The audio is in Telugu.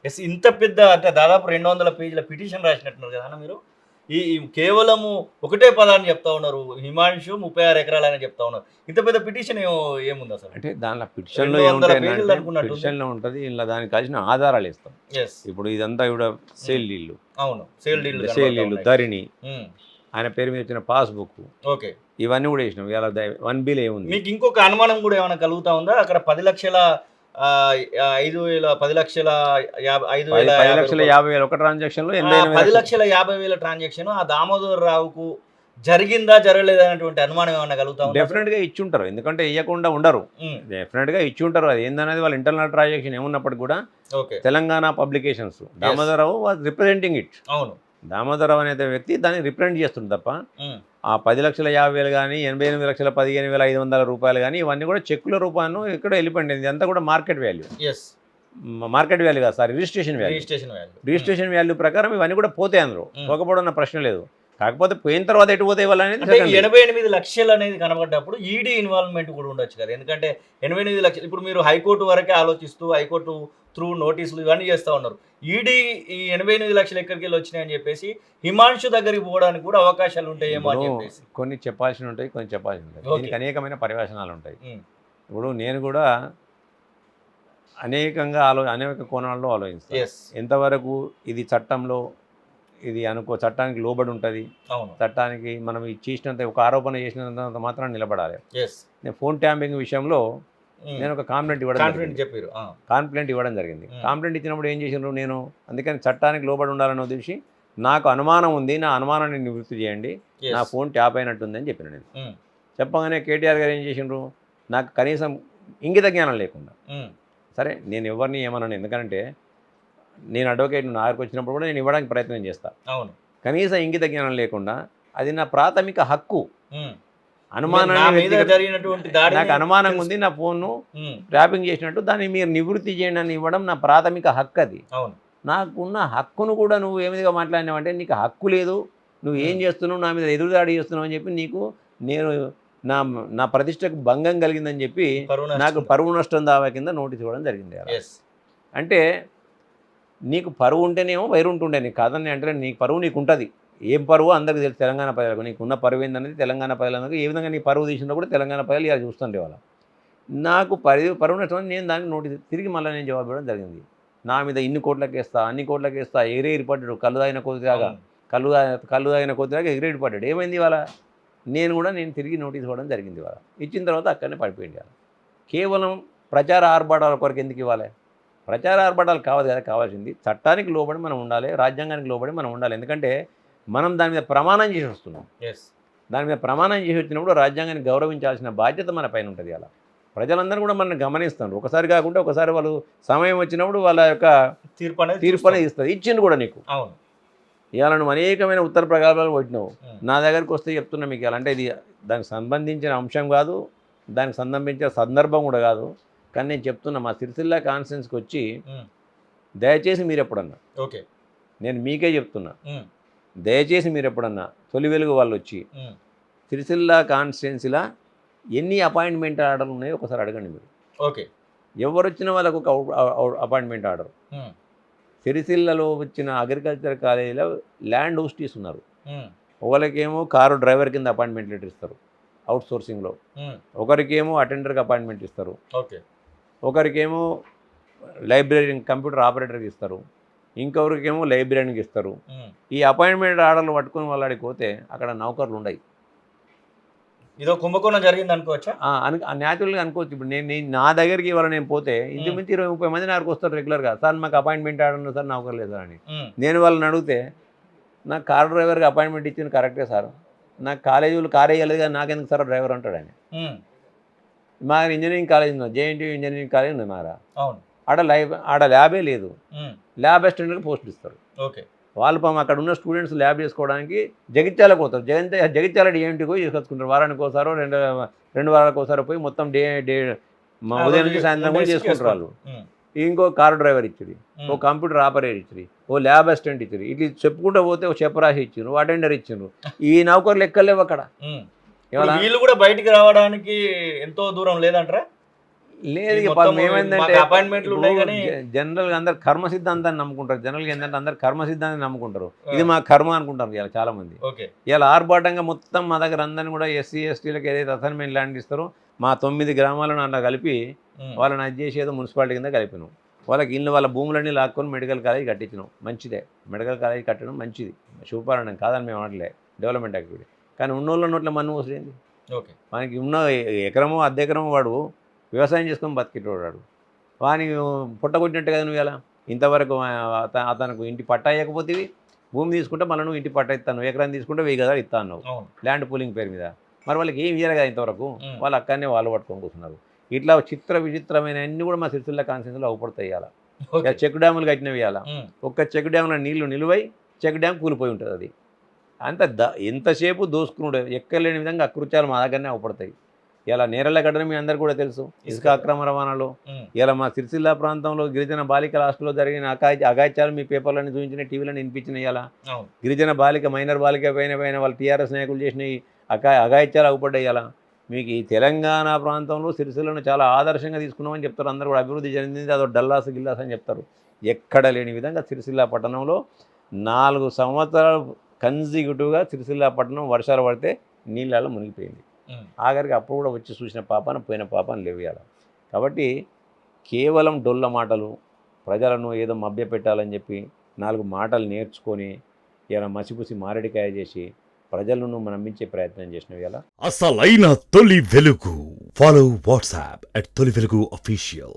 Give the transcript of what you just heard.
యెస్. ఇంత పెద్ద అంటే దాదాపు 200 పేజీల పిటిషన్ రాసినట్టున్నారు గదా అన్న మీరు. ఈ కేవలము ఒకటే పదాన్ని చెప్తా ఉన్నారు. హిమాంషు 36 ఎకరాలని చెప్తా ఉన్నారు. ఇంత పెద్ద పిటిషన్ ఏముందసలు? అంటే దానిలో పిటిషన్‌లో 200 పేజీలు ఏముంటాయంటే అనుకున్నట్టుంది. పిటిషన్‌లో ఉంటది. ఇలా దానికి కావాల్సిన ఆధారాలు ఇస్తాం. యెస్. ఇప్పుడు ఇదంతా కూడా సేల్ డీల్లు. అవును. సేల్ డీల్ సేల్ డీల్లు, ధరణి, హ్మ్. ఆయన పేరు మీద వచ్చిన పాస్‌బుక్ ఓకే. ఇవన్నీ కూడా వేసినాం. ఇవాళ 1 బిల్ ఏముంది? మీకు ఇంకొక అనుమానం గూడా ఏమైనా కలుగుతా ఉందా? అక్కడ 10,00,000 5,000 10,00,000 5,050 10,50,000 ఒక ట్రాన్సాక్షన్‌లో 88,000 10,50,000 ట్రాన్సాక్షన్ ఆ దామోదర్ రావుకు జరిగిందా? జరగలేదా? అనేటువంటి అనుమానం ఏమన్నా కలుగుతా ఉందా? డెఫినెట్‌గా ఇచ్చుంటారు. ఎందుకంటే ఇయ్యకుండా ఉండరు. హ్మ్. డెఫినెట్‌గా ఇచ్చుంటారు. అది ఏందనేది వాళ్ళ ఇంటర్నల్ ట్రాన్సాక్షన్ ఏమున్నప్పటికి కూడా okay. Telangana publications Damodara Rao was representing it. అవును. దామోదరరావు అనే వ్యక్తి దాన్ని రిప్రజెంట్ చేస్తుంది తప్ప హ్మ్. ఆ 10,50,000 కానీ 88,15,500 రూపాయలు కానీ ఇవన్నీ కూడా చెక్కుల రూపాయలు ఇక్కడ వెళ్ళిపోయింది. ఇదంతా కూడా market value. Yes. Market value కాదు sir, registration value. Registration value. Registration value ప్రకారం ఇవన్నీ కూడా పోతాయి అందులో. హ్మ్. పోకపోవడం అన్న ప్రశ్న లేదు. కాకపోతే పోయిన తర్వాత ఎటు పోతాయి వాళ్ళు అనేది అంటే secondary. 88 లక్షలు అనేది కనబడ్డప్పుడు ఈడీ ఇన్వాల్వ్‌మెంట్ కూడా ఉండొచ్చు కదా! ఎందుకంటే 88 లక్షలు ఇప్పుడు మీరు హైకోర్టు వరకే ఆలోచిస్తూ హైకోర్టు త్రూ నోటీసులు ఇవన్నీ చేస్తా ఉన్నారు. ఈడీ ఈ 88 లక్షలు ఎక్కడికెళ్ళి వచ్చినాయని చెప్పేసి హిమాంషు దగ్గరికి పోవడానికి కూడా అవకాశాలు ఉంటాయేమో అని ఇప్పుడు చెప్పేసి. కొన్ని చెప్పాల్సి ఉంటాయి, కొన్ని చెప్పాల్సి ఉంటాయి. ఓకే. దీనికి అనేకమైన పర్యవసనాలు ఉంటాయి. హ్మ్. ఇప్పుడు నేను కూడా అనేక కోణాల్లో ఆలోచిస్తాను. యెస్. ఎంతవరకు ఇది చట్టంలో ఇది చట్టానికి లోబడి ఉంటుంది, అవును. చట్టానికి మనం ఇది చేసినంత ఒక ఆరోపణ చేసినంత మాత్రం నిలబడాలి. యెస్. నేను ఫోన్ ట్యాంపింగ్ విషయంలో హ్మ్. నేను ఒక కంప్లైంట్ ఇవ్వడం కాన్ఫిడెంట్ జరిగింది. చెప్పారు. ఆ! కంప్లైంట్ ఇవ్వడం జరిగింది. హ్మ్. కంప్లైంట్ ఇచ్చినప్పుడు ఏం చేసిండ్రు, నేను అందుకని చట్టానికి లోబడి ఉండాలని ఉద్దేశించి నాకు అనుమానం ఉంది, నా అనుమానాన్ని నివృత్తి చేయండి, నా యెస్. ఫోన్ ట్యాప్ అయినట్టుందని చెప్పిన నేను. హ్మ్. చెప్పగానే కేటీఆర్ గారు ఏం చేసిండ్రు, నాకు కనీసం ఇంగిత జ్ఞానం లేకుండా, హ్మ్. సరే నేను ఎవరిని ఏమన్నాను, ఎందుకంటే నేను అడ్వకేట్ నా దగ్గరికి వచ్చినప్పుడు కూడా నేను ఇవ్వడానికి ప్రయత్నం చేస్తాను. అవును. కనీసం ఇంగిత జ్ఞానం లేకుండా అది నా ప్రాథమిక హక్కు. హ్మ్. నా అనుమానాన్ని మీద జరిగినటువంటి దాడిని నాకు అనుమానంగా ఉంది, నా ఫోన్ను హ్మ్. ట్యాపింగ్ చేసినట్టు దాన్ని మీరు నివృత్తి చేయండి అని ఇవ్వడం నా ప్రాథమిక హక్కు. అది అవును. నాకున్న హక్కును కూడా నువ్వు ఏ విధంగా మాట్లాడినావంటే నీకు హక్కు లేదు, నువ్వు ఏం చేస్తున్నావు, నా మీద ఎదురుదాడి చేస్తున్నావు అని చెప్పి నేను నా నా ప్రతిష్టకు భంగం కలిగిందని చెప్పి నాకు పరువు నష్టం దావా కింద నోటీస్ ఇవ్వడం జరిగింది. యెస్. అంటే నీకు పరువు ఉంటేనేమో వైరు ఉంటుండే, నీకు కాదని అంటే నీకు పరువు నీకు ఉంటుంది. ఏం పరువు అందరికీ తెలుసు తెలంగాణ ప్రజలకు. నీకున్న పరువు ఏందనేది తెలంగాణ ప్రజలందరికీ ఏ విధంగా నీ పరువు తీసినా కూడా తెలంగాణ ప్రజలు ఇలా చూస్తుండే వాళ్ళ. నాకు పరువు నష్టం నేను దానికి నోటీస్ తిరిగి మళ్ళీ నేను జవాబు ఇవ్వడం జరిగింది. నా మీద ఇన్ని కోట్లకి వేస్తా, అన్ని కోట్లకి వేస్తా, ఎగిరేరి పడ్డాడు, కళ్ళు తాగిన కొద్దిగా కళ్ళు తాగిన కొద్దిగా ఎగిరేడి పడ్డాడు. ఏమైంది ఇవాళ నేను తిరిగి నోటీస్ ఇవ్వడం జరిగింది. ఇవాళ ఇచ్చిన తర్వాత అక్కడనే పడిపోయింది. కేవలం ప్రచార ఆర్భాటాల కొరకు ఎందుకు ఇవ్వాలి? ప్రచార ఆర్భాటాలు కావాలి కదా, కావాల్సింది చట్టానికి లోబడి మనం ఉండాలి, రాజ్యాంగానికి లోబడి మనం ఉండాలి. ఎందుకంటే మనం దాని మీద ప్రమాణం చేసి వస్తున్నాం. యెస్. దాని మీద ప్రమాణం చేసి వచ్చినప్పుడు రాజ్యాంగాన్ని గౌరవించాల్సిన బాధ్యత మన పైన ఉంటుంది. అలా ప్రజలందరూ కూడా మనల్ని గమనిస్తారు. ఒకసారి కాకుండా ఒకసారి వాళ్ళు సమయం వచ్చినప్పుడు వాళ్ళ యొక్క తీర్పు అనేది ఇస్తుంది. ఇచ్చింది కూడా నీకు. అవును. ఇవాళ నువ్వు అనేకమైన ఉత్తర ప్రగల్భాలు కొట్టినావు. నా దగ్గరికి వస్తే చెప్తున్నా మీకు ఇలా, అంటే ఇది దానికి సంబంధించిన అంశం కాదు, దానికి సంబంధించిన సందర్భం కూడా కాదు, కానీ నేను చెప్తున్నా మా సిరిసిల్ల కాన్ఫరెన్స్కి వచ్చి దయచేసి మీరు ఎప్పుడన్నా, ఓకే, నేను మీకే చెప్తున్నా, దయచేసి మీరు ఎప్పుడన్నా తొలి వెలుగు వాళ్ళు వచ్చి సిరిసిల్ల కాన్స్టిట్యున్సీలో ఎన్ని అపాయింట్మెంట్ ఆర్డర్లు ఉన్నాయో ఒకసారి అడగండి మీరు. ఓకే. ఎవరు వచ్చిన వాళ్ళకు ఒక అపాయింట్మెంట్ ఆర్డర్. సిరిసిల్లలో వచ్చిన అగ్రికల్చర్ కాలేజీలో ల్యాండ్ హోస్టీస్ ఉన్నారు. ఒకరికేమో కారు డ్రైవర్ కింద అపాయింట్మెంట్ లెటర్ ఇస్తారు అవుట్ సోర్సింగ్లో, ఒకరికేమో అటెండర్కి అపాయింట్మెంట్ ఇస్తారు, ఓకే, ఒకరికేమో లైబ్రరీ కంప్యూటర్ ఆపరేటర్కి ఇస్తారు, ఇంకొకరికేమో లైబ్రరీకి ఇస్తారు. ఈ అపాయింట్మెంట్ ఆర్డర్లు పట్టుకుని వాళ్ళకి పోతే అక్కడ నౌకర్లు ఉండయి. ఇదో కుంభకోణం జరిగింది అనుకోవచ్చా? న్యాచురల్గా అనుకోవచ్చు. ఇప్పుడు నేను నా దగ్గరికి ఇవాళ నేను పోతే ఇంచుమించు 20-30 మంది నాకు వస్తారు రెగ్యులర్గా, సార్ మాకు అపాయింట్మెంట్ ఆర్డర్ సార్, నౌకర్ లేదు సార్ అని. నేను వాళ్ళని అడిగితే నాకు కార్ డ్రైవర్కి అపాయింట్మెంట్ ఇచ్చింది కరెక్టే సార్, నాకు కాలేజీలు కార్ వేయలేదు కానీ నాకెందుకు సార్ డ్రైవర్ అంటాడు ఆయన. మా ఇంజనీరింగ్ కాలేజ్ ఉంది, జేఎన్టీయూ ఇంజనీరింగ్ కాలేజ్ ఉంది మారా, ఆడ ల్యాబే లేదు, ల్యాబ్ అసిస్టెంట్కి పోస్టులు ఇస్తారు. ఓకే, వాళ్ళు పాపం అక్కడ ఉన్న స్టూడెంట్స్ ల్యాబ్ చేసుకోవడానికి జగిత్యాలకు పోతారు. జగిత్యాల డిఎంటీకి పోయి చేసుకొచ్చుకుంటారు. వారానికి ఒకసారో రెండు వారాలకు ఒకసారి పోయి మొత్తం ఉదయం నుంచి సాయంత్రం కూడా చేసుకుంటారు వాళ్ళు. ఇంకో కారు డ్రైవర్ ఇచ్చింది, ఓ కంప్యూటర్ ఆపరేటర్ ఇచ్చింది, ఓ ల్యాబ్ అసిస్టెంట్ ఇచ్చింది, ఇట్లా చెప్పుకుంటూ పోతే ఓ చెప్పరాసి ఇచ్చిండ్రు, ఓ అటెండర్ ఇచ్చిండ్రు. ఈ నౌకర్లు ఎక్కలేవు అక్కడ. వీళ్ళు కూడా బయటికి రావడానికి ఎంతో దూరం లేదంటారా? లేదు ఈ ఇక మొత్తం పాపం ఏమైందంటే మాకు అపాయింట్మెంట్లు ఉన్నాయి కానీ జనరల్గా అందరు కర్మ సిద్ధాంతాన్ని నమ్ముకుంటారు. జనరల్గా ఏంటంటే అందరు కర్మ సిద్ధాంతాన్ని నమ్ముకుంటారు. ఆ. ఇది మా కర్మ అనుకుంటారు ఇలా చాలా మంది. ఓకే. ఇలా ఆర్భాటంగా మొత్తం మా దగ్గర అందరిని కూడా ఎస్సీ ఎస్టీలకు ఏదైతే అసైన్మెంట్ ల్యాండ్ ఇస్తారో మా 9 గ్రామాలను అలా కలిపి వాళ్ళని అది చేసి ఏదో మున్సిపాలిటీ కింద కలిపినాం. వాళ్ళకి ఇల్లు వాళ్ళ భూములన్నీ లాక్కొని మెడికల్ కాలేజ్ కట్టించినాం. మంచిదే, మెడికల్ కాలేజ్ కట్టడం మంచిది, శుభపరణం కాదని మేము అనట్లే, డెవలప్మెంట్ యాక్టివిటీ. కానీ ఉన్నోళ్ళ నోట్ల మన్ను వస్తుంది. ఓకే. మనకి ఉన్న ఎకరమో అర్ధ ఎకరమో వాడు వ్యవసాయం చేసుకొని బతికేటోడు, వానికి పుట్టగొట్టినట్టు కదా నువ్వు ఇలా. ఇంతవరకు అతనికి ఇంటి పట్టా ఇవ్వకపోతే భూమి తీసుకుంటే మళ్ళీ నువ్వు ఇంటి పట్టా ఇస్తాను, ఎకరాన్ని తీసుకుంటే 1000 గదాలు ఇస్తా అన్నావు ల్యాండ్ పూలింగ్ పేరు మీద. మరి వాళ్ళకి ఏం ఇయ్యాలి కదా ఇంతవరకు, వాళ్ళు అక్కడనే వాళ్ళు పట్టుకొని కూర్చున్నారు. ఇట్లా చిత్ర విచిత్రమైన అన్నీ కూడా మా సిరిసిల్ల కాన్స్టిట్యూన్సీలో అవుపడతాయి. ఇవాళ చెక్ డ్యాములు కట్టినవి, ఇవాళ ఒక్క చెక్ డ్యాములో నీళ్లు నిలువై చెక్ డ్యామ్ కూలిపోయి ఉంటుంది. అది అంత ఎంతసేపు దోసుకున్నాడు, ఎక్కలేని విధంగా అకృత్యాలు మా దగ్గరనే అవపడతాయి. ఇలా నేరళ్ళ గడ్డని మీ అందరికీ కూడా తెలుసు, ఇసుక అక్రమ రవాణాలో. ఇలా మా సిరిసిల్ల ప్రాంతంలో గిరిజన బాలికల హాస్టల్లో జరిగిన అగాత్యాలు మీ పేపర్లను చూపించిన, టీవీలను వినిపించినాయి. ఇలా గిరిజన బాలిక మైనర్ బాలిక పైన వాళ్ళు టీఆర్ఎస్ నాయకులు చేసిన అగాత్యాలు అవపడ్డాయి. ఇలా మీకు ఈ తెలంగాణ ప్రాంతంలో సిరిసిల్లను చాలా ఆదర్శంగా తీసుకున్నామని చెప్తారు అందరూ కూడా. అభివృద్ధి చెందింది, అదో డల్లాస్ గిల్లాస్ అని చెప్తారు. ఎక్కడ లేని విధంగా సిరిసిల్ల పట్టణంలో 4 సంవత్సరాలు కన్సిక్యూటివ్గా సిరిసిల్ల పట్టణం వర్షాలు పడితే నీళ్ళలో మునిగిపోయింది. ఆఖరికి అప్పుడు కూడా వచ్చి చూసిన పాపాన పోయిన పాపాన లేవు. ఇవాళ కాబట్టి కేవలం డొల్ల మాటలు, ప్రజలను ఏదో మభ్యపెట్టాలని చెప్పి 4 మాటలు నేర్చుకొని ఇలా మసిపూసి మారేడికాయ చేసి ప్రజలను నమ్మించే ప్రయత్నం చేసినవి. ఇలా అసలైన తొలి వెలుగు. ఫాలో వాట్సాప్ @తొలి వెలుగు official.